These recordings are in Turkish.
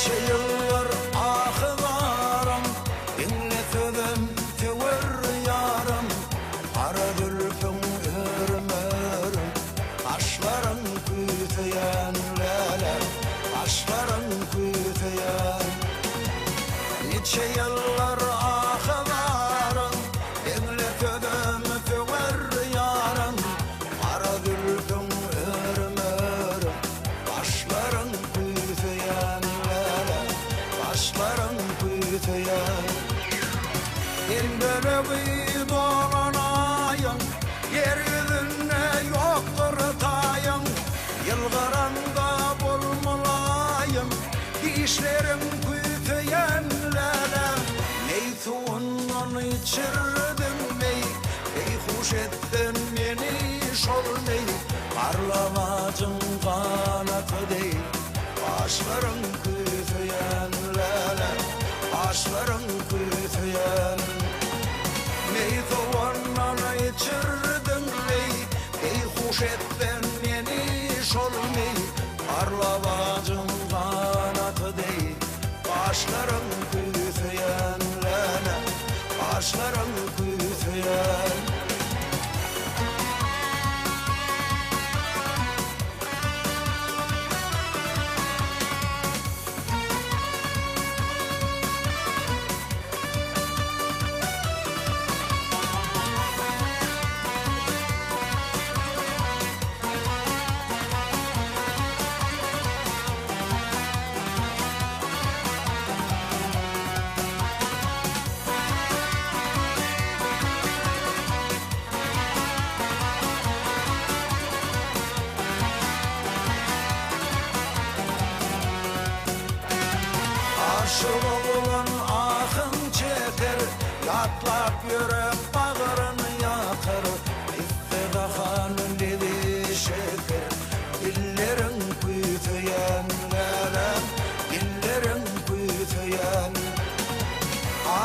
Nice yıllar ahılarım, dinletedem tevir yarım. Kara gülpün örmerim, kaşların küteyen lele, kaşların küteyen. Nice yıllar ahılarım, dinletedem tevir yarım. Kara gülpün örmerim, kaşların küteyen lele, kaşların küteyen. Dilbere bir dolanayım, yeryüzünde yoktur tayım. Yılgaranda bulmalayım, dişlerim kütüyenlere. Neytuğundan içirdim bey, beyhuş ettin beni şol bey. Parlamacın kanatı değil, başlarım kütüyenlere, başlarım kütüyen. Neytuğundan içirdim bey, beyhuş ettin beni şol bey. Parlamacın kanatı değil, başlarım kütüyenlere, başlarım kütüyen. Aşık olan ahın çeker, yatlap yürek bağrını yakar. İftidahanın dedi şeker, dillerin kütüyenlere, dillerin kütüyen.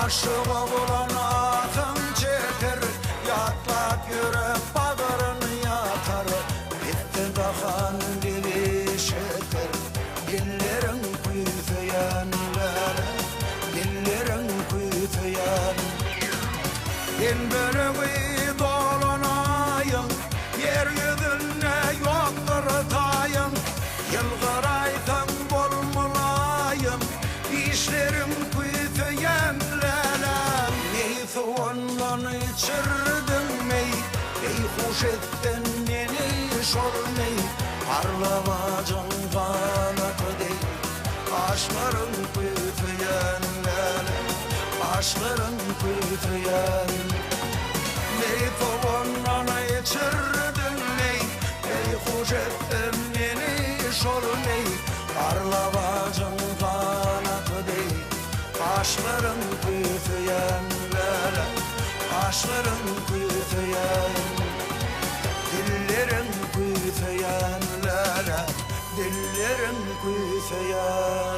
Aşık olan ahın çeker, yatlap yürek bağrını yakar. İftidahanın dedi şeker, dillerin kütüyenlere, dillerin kütüyen. Dilbere bir dolanayım, yeryüzünde yoktur tayım. Yılgaraytan bulmalayım, dişlerim kütüyenlere. Neytuğundan içirdim mey, beyhuş ettin beni şol mey. Parlamacın kanatı değil, kaşların kütüyenlere, kaşların kütüyen. Neytuğundan içirdim ney, beyhuş ettin beni şol ney. Parlamacın kanatı değil, kaşların kütüyenlere, kaşların kütüyen. Dillerin kütüyenlere, dillerin kütüyen.